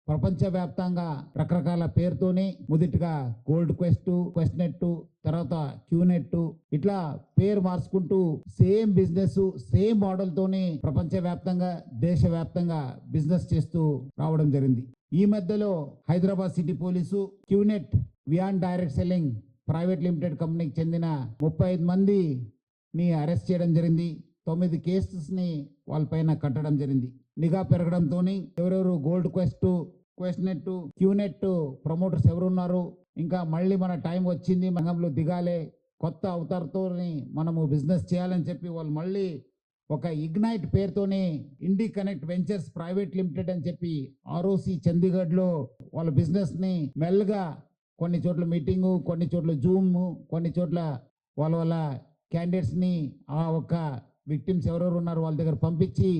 ప్రపంచవ్యాప్తంగా రకరకాల పేరుతోని మొదటిగా గోల్డ్ క్వెస్ట్, క్వెస్ట్ నెట్, తర్వాత క్యూనెట్, ఇట్లా పేరు మార్చుకుంటూ సేమ్ బిజినెస్ సేమ్ మోడల్ తోని ప్రపంచవ్యాప్తంగా దేశవ్యాప్తంగా బిజినెస్ చేస్తూ రావడం జరిగింది. ఈ మధ్యలో Hyderabad city police QNet Wiaan direct selling private limited కంపెనీకి చెందిన 35 మందిని అరెస్ట్ చేయడం జరిగింది. 9 కేసెస్ని వాళ్ళపైన కట్టడం జరిగింది. నిఘా పెరగడంతో ఎవరెవరు gold quest, quest net, QNet promoters ఎవరున్నారు, ఇంకా మళ్ళీ మన టైం వచ్చింది, రంగంలో దిగాలే, కొత్త అవతారతో మనము బిజినెస్ చేయాలని చెప్పి వాళ్ళు మళ్ళీ ఒక ఇగ్నైట్ పేరుతోనే ఇండి కనెక్ట్ వెంచర్స్ ప్రైవేట్ లిమిటెడ్ అని చెప్పి ఆర్ఓసి చండీగఢ్లో వాళ్ళ బిజినెస్ని మెల్లగా కొన్ని చోట్ల మీటింగు, కొన్ని చోట్ల జూమ్, కొన్ని చోట్ల వాళ్ళ క్యాండిడేట్స్ని ఆ ఒక్క విక్టిమ్స్ ఎవరెవరు ఉన్నారు వాళ్ళ దగ్గర పంపించి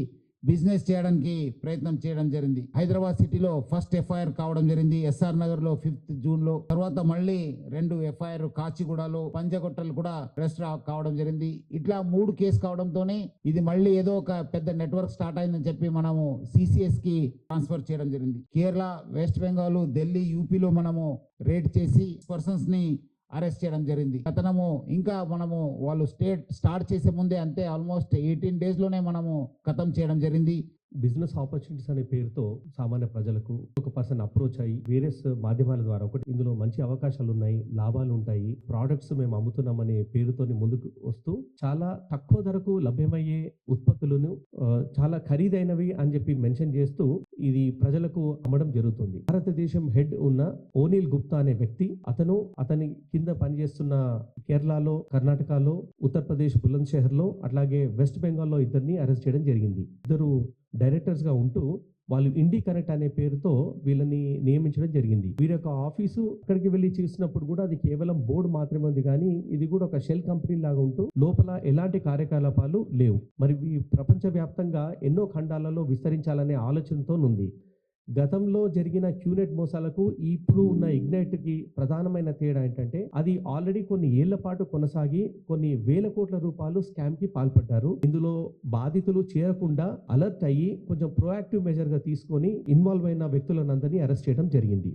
బిజినెస్ చేయడానికి ప్రయత్నం చేయడం జరిగింది. హైదరాబాద్ సిటీలో ఫస్ట్ ఎఫ్ఐఆర్ కావడం జరిగింది, ఎస్ఆర్ నగర్ లో 5th జూన్లో. తర్వాత మళ్ళీ 2 ఎఫ్ఐఆర్ కాచిగూడలో, పంజగుట్టలు కూడా అరెస్ట్ కావడం జరిగింది. ఇట్లా 3 కేసు కావడంతోనే ఇది మళ్ళీ ఏదో ఒక పెద్ద నెట్వర్క్ స్టార్ట్ అయిందని చెప్పి మనము సిసిఎస్ కి ట్రాన్స్ఫర్ చేయడం జరిగింది. కేరళ, వెస్ట్ బెంగాల్, ఢిల్లీ, యూపీలో మనము రేడ్ చేసి పర్సన్స్ ని అరెస్ట్ చేయడం జరిగింది. అతనము ఇంకా మనము వాళ్ళు స్టార్ట్ చేసే ముందే అంతే ఆల్మోస్ట్ 18 days లోనే మనము ఖతం చేయడం జరిగింది. బిజినెస్ ఆపర్చునిటీస్ అనే పేరుతో సామాన్య ప్రజలకు ఒక పర్సన్ అప్రోచ్ అయ్యి వేరియస్ మాధ్యమాల ద్వారా ఒకటి ఇందులో మంచి అవకాశాలు ఉన్నాయి, లాభాలు ఉంటాయి, ప్రోడక్ట్స్ మేము అమ్ముతున్నామనే పేరుతోని ముందుకు వస్తూ చాలా తక్కువ ధరకు లభ్యమయ్యే ఉత్పత్తులను చాలా ఖరీదైనవి అని చెప్పి మెన్షన్ చేస్తూ ఇది ప్రజలకు అమ్మడం జరుగుతుంది. భారతదేశం హెడ్ ఉన్న ఓనీల్ గుప్తా అనే వ్యక్తి, అతని కింద పనిచేస్తున్న కేరళలో, కర్ణాటకలో, ఉత్తరప్రదేశ్ బులంద్ షహర్ లో, అట్లాగే వెస్ట్ బెంగాల్లో ఇద్దరిని అరెస్ట్ చేయడం జరిగింది. ఇద్దరు డైరెక్టర్స్ గా ఉంటూ వాళ్ళు ఇండి కనెక్ట్ అనే పేరుతో వీళ్ళని నియమించడం జరిగింది. వీరి యొక్క ఆఫీసు అక్కడికి వెళ్ళి చూసినప్పుడు కూడా అది కేవలం బోర్డు మాత్రమే ఉంది, కానీ ఇది కూడా ఒక షెల్ కంపెనీ లాగా ఉంటూ లోపల ఎలాంటి కార్యకలాపాలు లేవు. మరి ప్రపంచ వ్యాప్తంగా ఎన్నో ఖండాలలో విస్తరించాలనే ఆలోచనతో ఉంది. గతంలో జరిగిన క్యూనెట్ మోసాలకు ఇప్పుడు ఉన్న ఇగ్నైట్ కి ప్రధానమైన తేడా ఏంటంటే అది ఆల్రెడీ కొన్ని ఏళ్ల పాటు కొనసాగి కొన్ని వేల కోట్ల రూపాయలు స్కామ్ కి పాల్పడ్డారు. ఇందులో బాధితులు చేరకుండా అలర్ట్ అయ్యి కొంచెం ప్రోయాక్టివ్ మెజర్ గా తీసుకొని ఇన్వాల్వ్ అయిన వ్యక్తులందరినీ అరెస్ట్ చేయడం జరిగింది.